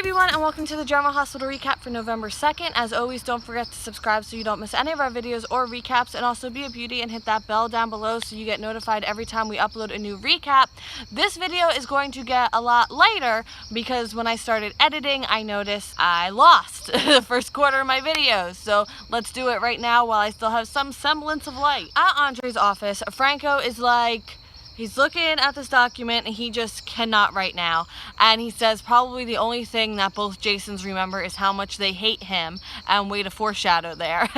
everyone, and welcome to the Drama Hospital recap for November 2nd. As always, don't forget to subscribe so you don't miss any of our videos or recaps, and also be a beauty and hit that bell down below so you get notified every time we upload a new recap. This video is going to get a lot lighter because when I started editing, I noticed I lost the first quarter of my videos. So let's do it right now while I still have some semblance of light. At Andre's office, Franco is like, he's looking at this document and he just cannot right now. And he says probably the only thing that both Jasons remember is how much they hate him, and way to foreshadow there.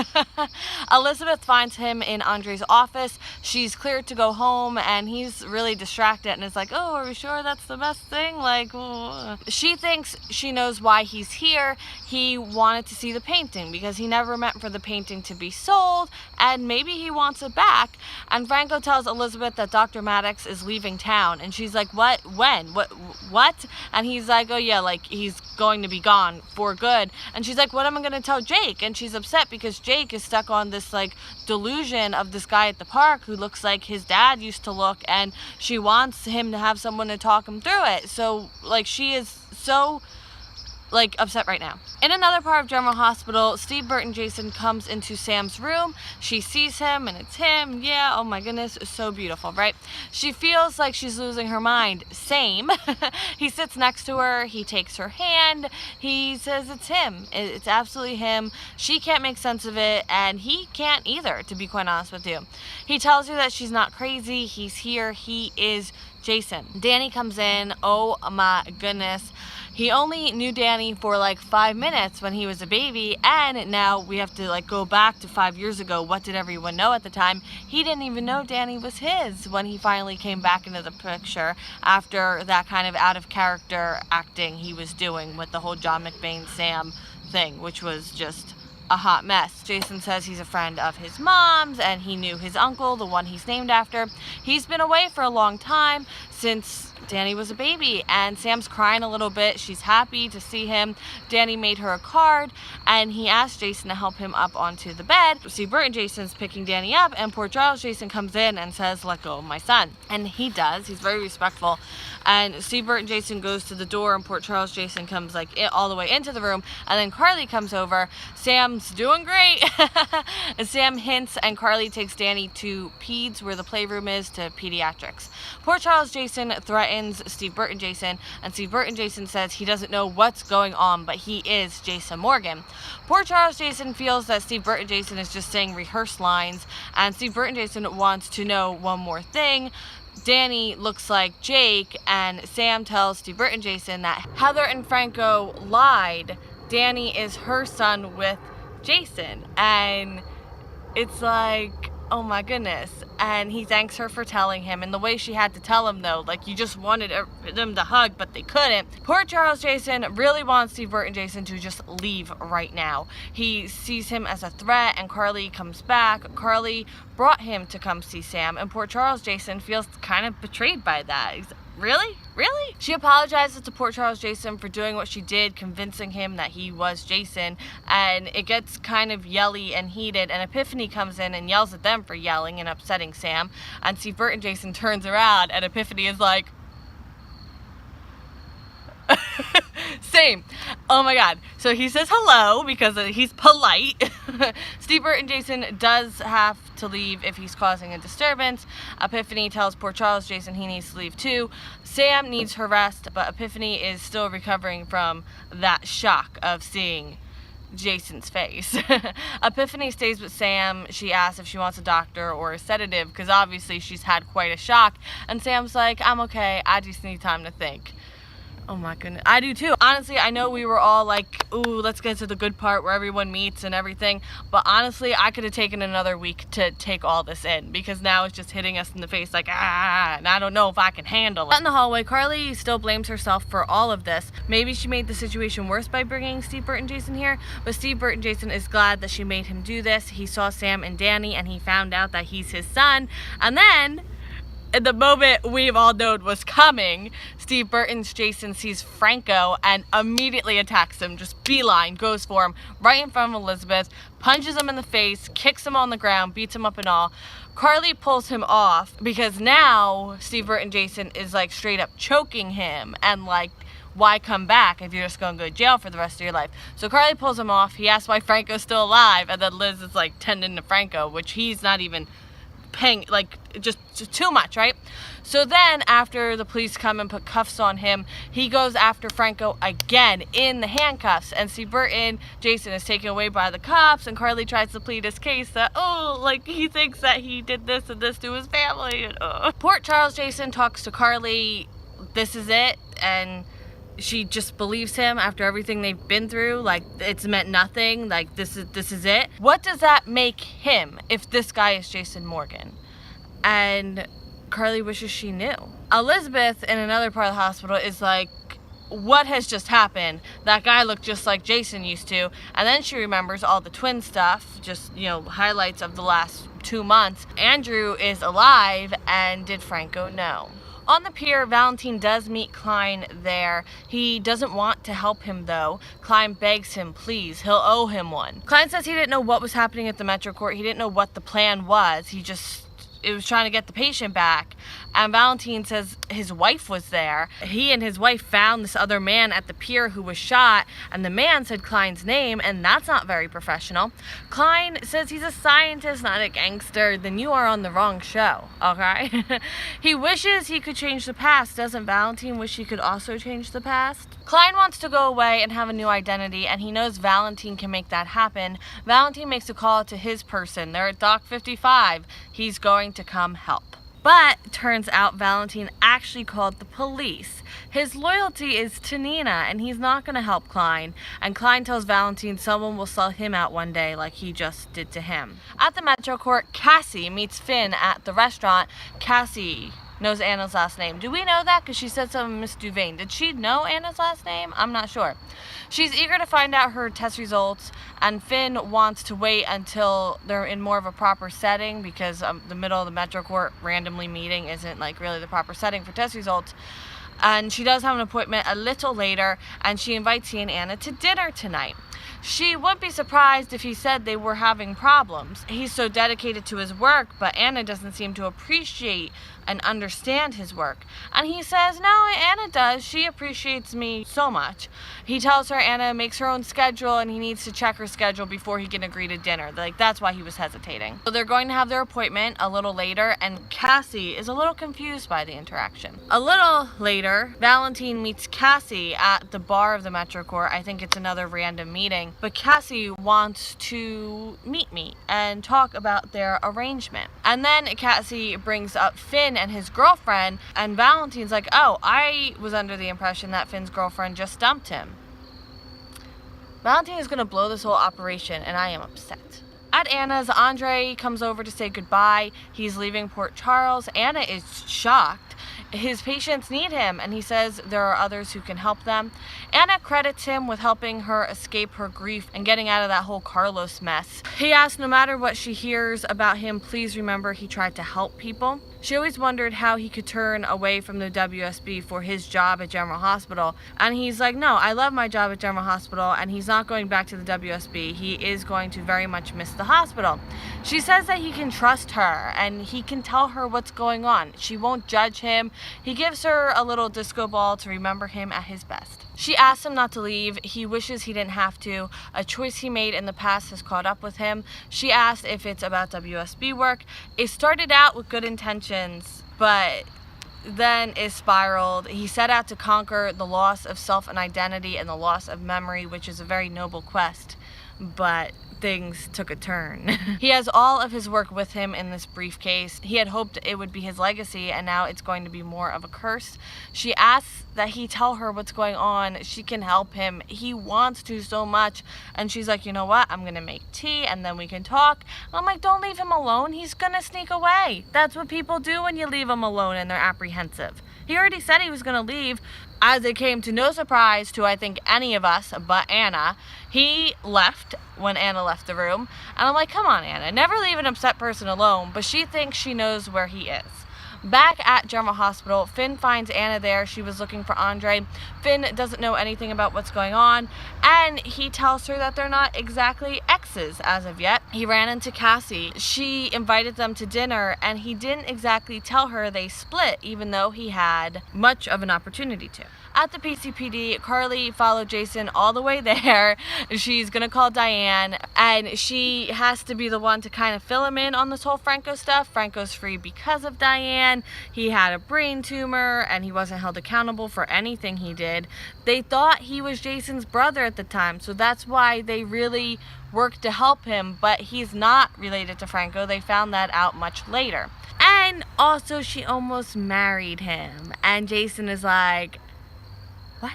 Elizabeth finds him in Andre's office. She's cleared to go home and he's really distracted and is like, oh, are we sure that's the best thing? Like, she thinks she knows why he's here. He wanted to see the painting because he never meant for the painting to be sold, and maybe he wants it back. And Franco tells Elizabeth that Dr. Maddox is leaving town, and she's like, what? When? What? And he's like, oh yeah, like he's going to be gone for good. And she's like, what am I gonna tell Jake? And she's upset because Jake is stuck on this like delusion of this guy at the park who looks like his dad used to look, and she wants him to have someone to talk him through it. So like she is so like upset right now. In another part of General Hospital, Steve, Bert, and Jason comes into Sam's room. She sees him and it's him. Yeah, oh my goodness, it's so beautiful, right? She feels like she's losing her mind. Same. He sits next to her. He takes her hand. He says it's him. It's absolutely him. She can't make sense of it, and he can't either, to be quite honest with you. He tells her that she's not crazy. He's here. He is Jason. Danny comes in. Oh my goodness. He only knew Danny for like 5 minutes when he was a baby, and now we have to like go back to 5 years ago. What did everyone know at the time? He didn't even know Danny was his when he finally came back into the picture after that kind of out of character acting he was doing with the whole John McBain Sam thing, which was just a hot mess. Jason says he's a friend of his mom's and he knew his uncle, the one he's named after. He's been away for a long time, since Danny was a baby, and Sam's crying a little bit. She's happy to see him. Danny made her a card and he asked Jason to help him up onto the bed. See, Bert and Jason's picking Danny up, and poor Charles Jason comes in and says, let go of my son. And he does. He's very respectful. And Steve, Bert, and Jason goes to the door, and poor Charles Jason comes like all the way into the room, and then Carly comes over. Sam's doing great. And Sam hints, and Carly takes Danny to peds, where the playroom is, to pediatrics. Poor Charles Jason threatens Steve, Bert, and Jason, and Steve, Bert, and Jason says he doesn't know what's going on, but he is Jason Morgan. Poor Charles Jason feels that Steve, Bert, and Jason is just saying rehearsed lines, and Steve, Bert, and Jason wants to know one more thing. Danny looks like Jake, and Sam tells Steve, Bert, and Jason that Heather and Franco lied. Danny is her son with Jason, and it's like, oh my goodness. And he thanks her for telling him, and the way she had to tell him though, like you just wanted them to hug but they couldn't. Poor Charles Jason really wants Steve, Bert, and Jason to just leave right now. He sees him as a threat, and Carly comes back. Carly brought him to come see Sam, and poor Charles Jason feels kind of betrayed by that. He's, really? Really? She apologizes to poor Charles Jason for doing what she did, convincing him that he was Jason, and it gets kind of yelly and heated, and Epiphany comes in and yells at them for yelling and upsetting Sam, and Steve, Bert, and Jason turns around, and Epiphany is like, same. Oh my god. So he says hello because he's polite. Steve, Bert, and Jason does have to leave if he's causing a disturbance. Epiphany tells poor Charles Jason he needs to leave too. Sam needs her rest, but Epiphany is still recovering from that shock of seeing Jason's face. Epiphany stays with Sam. She asks if she wants a doctor or a sedative because obviously she's had quite a shock, and Sam's like, I'm okay, I just need time to think. Oh my goodness, I do too. Honestly, I know we were all like, ooh, let's get to the good part where everyone meets and everything, but honestly, I could have taken another week to take all this in, because now it's just hitting us in the face like, and I don't know if I can handle it. In the hallway, Carly still blames herself for all of this. Maybe she made the situation worse by bringing Steve, Bert, and Jason here, but Steve, Bert, and Jason is glad that she made him do this. He saw Sam and Danny, and he found out that he's his son, and then in the moment we've all known was coming, Steve, Bert, and Jason sees Franco and immediately attacks him, just beeline, goes for him, right in front of Elizabeth, punches him in the face, kicks him on the ground, beats him up and all. Carly pulls him off because now Steve, Bert, and Jason is like straight up choking him and like why come back if you're just going to go to jail for the rest of your life? So Carly pulls him off. He asks why Franco's still alive, and then Liz is like tending to Franco, which he's not even paying, like, just too much, right? So then after the police come and put cuffs on him, he goes after Franco again in the handcuffs, and see Burton, Jason, is taken away by the cops, and Carly tries to plead his case that, oh, like, he thinks that he did this and this to his family, and Port Charles Jason talks to Carly, this is it, and she just believes him after everything they've been through. Like, it's meant nothing. Like, this is it. What does that make him if this guy is Jason Morgan? And Carly wishes she knew. Elizabeth, in another part of the hospital, is like, what has just happened? That guy looked just like Jason used to. And then she remembers all the twin stuff, just, you know, highlights of the last 2 months. Andrew is alive, and did Franco know? On the pier, Valentine does meet Klein there. He doesn't want to help him though. Klein begs him, please, he'll owe him one. Klein says he didn't know what was happening at the Metro Court. He didn't know what the plan was. It was trying to get the patient back. And Valentine says his wife was there. He and his wife found this other man at the pier who was shot, and the man said Klein's name, and that's not very professional. Klein says he's a scientist, not a gangster. Then you are on the wrong show, okay? He wishes he could change the past. Doesn't Valentine wish he could also change the past? Klein wants to go away and have a new identity, and he knows Valentine can make that happen. Valentine makes a call to his person. They're at Dock 55. He's going to come help. But turns out Valentine actually called the police. His loyalty is to Nina, and he's not going to help Klein. And Klein tells Valentine someone will sell him out one day like he just did to him. At the Metro Court, Cassie meets Finn at the restaurant. Cassie knows Anna's last name. Do we know that? Because she said something, Miss Duvain. Did she know Anna's last name? I'm not sure. She's eager to find out her test results, and Finn wants to wait until they're in more of a proper setting, because the middle of the Metro Court randomly meeting isn't like really the proper setting for test results. And she does have an appointment a little later, and she invites he and Anna to dinner tonight. She would be surprised if he said they were having problems. He's so dedicated to his work, but Anna doesn't seem to appreciate and understand his work. And he says, no, Anna does. She appreciates me so much. He tells her Anna makes her own schedule, and he needs to check her schedule before he can agree to dinner. Like, that's why he was hesitating. So they're going to have their appointment a little later, and Cassie is a little confused by the interaction. A little later, Valentine meets Cassie at the bar of the Metro Court. I think it's another random meeting. But Cassie wants to meet me and talk about their arrangement. And then Cassie brings up Finn and his girlfriend, and Valentine's like, oh, I was under the impression that Finn's girlfriend just dumped him. Valentine is going to blow this whole operation, and I am upset. At Anna's, Andre comes over to say goodbye. He's leaving Port Charles. Anna is shocked. His patients need him, and he says there are others who can help them. Anna credits him with helping her escape her grief and getting out of that whole Carlos mess. He asks no matter what she hears about him, please remember he tried to help people. She always wondered how he could turn away from the WSB for his job at General Hospital. And he's like, no, I love my job at General Hospital, and he's not going back to the WSB. He is going to very much miss the hospital. She says that he can trust her, and he can tell her what's going on. She won't judge him. He gives her a little disco ball to remember him at his best. She asks him not to leave. He wishes he didn't have to. A choice he made in the past has caught up with him. She asks if it's about WSB work. It started out with good intentions, but then it spiraled. He set out to conquer the loss of self and identity and the loss of memory, which is a very noble quest, but things took a turn. He has all of his work with him in this briefcase. He had hoped it would be his legacy, and now it's going to be more of a curse. She asks that he tell her what's going on. She can help him. He wants to so much. And she's like, you know what? I'm going to make tea, and then we can talk. And I'm like, don't leave him alone. He's going to sneak away. That's what people do when you leave them alone and they're apprehensive. He already said he was going to leave. As it came to no surprise to, I think, any of us but Anna, he left when Anna left the room. And I'm like, come on, Anna, never leave an upset person alone. But she thinks she knows where he is. Back at General Hospital, Finn finds Anna there. She was looking for Andre. Finn doesn't know anything about what's going on, and he tells her that they're not exactly exes as of yet. He ran into Cassie. She invited them to dinner, and he didn't exactly tell her they split, even though he had much of an opportunity to. At the PCPD, Carly followed Jason all the way there. She's gonna call Diane, and she has to be the one to kind of fill him in on this whole Franco stuff. Franco's free because of Diane. He had a brain tumor, and he wasn't held accountable for anything he did. They thought he was Jason's brother at the time, so that's why they really worked to help him, but he's not related to Franco. They found that out much later. And also, she almost married him, and Jason is like, what?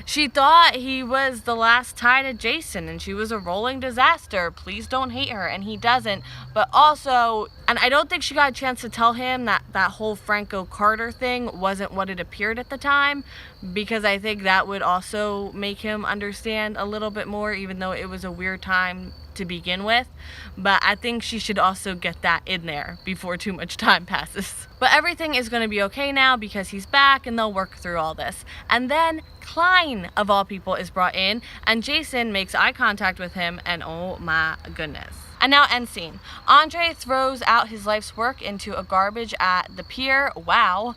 She thought he was the last tie to Jason, and she was a rolling disaster. Please don't hate her, and he doesn't. But also, and I don't think she got a chance to tell him that that whole Franco Carter thing wasn't what it appeared at the time, because I think that would also make him understand a little bit more, even though it was a weird time to begin with. But I think she should also get that in there before too much time passes. But everything is going to be okay now because he's back, and they'll work through all this. And then Klein, of all people, is brought in, and Jason makes eye contact with him, and oh my goodness. And now end scene. Andre throws out his life's work into a garbage at the pier. Wow.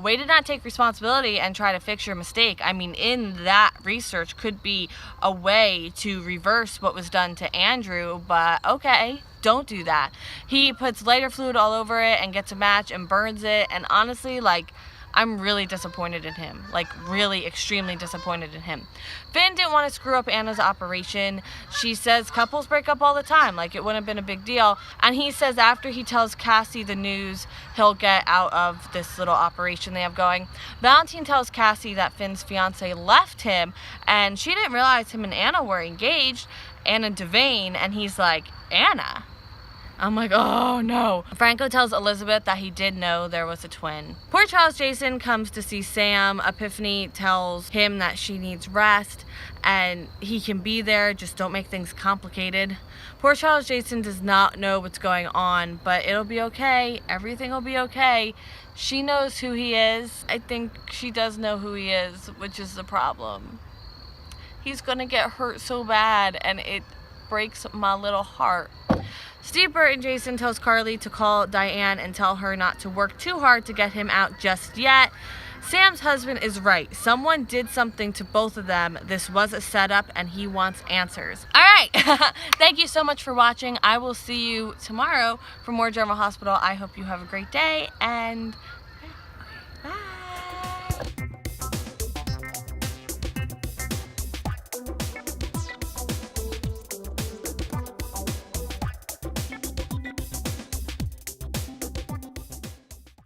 Way to not take responsibility and try to fix your mistake. I mean, in that research could be a way to reverse what was done to Andrew, but okay, don't do that. He puts lighter fluid all over it and gets a match and burns it, and honestly, like, I'm really disappointed in him. Like, really extremely disappointed in him. Finn didn't want to screw up Anna's operation. She says couples break up all the time, like it wouldn't have been a big deal. And he says after he tells Cassie the news, he'll get out of this little operation they have going. Valentine tells Cassie that Finn's fiance left him, and she didn't realize him and Anna were engaged, Anna Devane, and he's like, Anna? I'm like, oh no. Franco tells Elizabeth that he did know there was a twin. Poor Charles Jason comes to see Sam. Epiphany tells him that she needs rest and he can be there, just don't make things complicated. Poor Charles Jason does not know what's going on, but it'll be okay. Everything will be okay. She knows who he is. I think she does know who he is, which is the problem. He's gonna get hurt so bad, and it breaks my little heart. Steve Burton Jason tells Carly to call Diane and tell her not to work too hard to get him out just yet. Sam's husband is right. Someone did something to both of them. This was a setup, and he wants answers. All right. Thank you so much for watching. I will see you tomorrow for more General Hospital. I hope you have a great day, and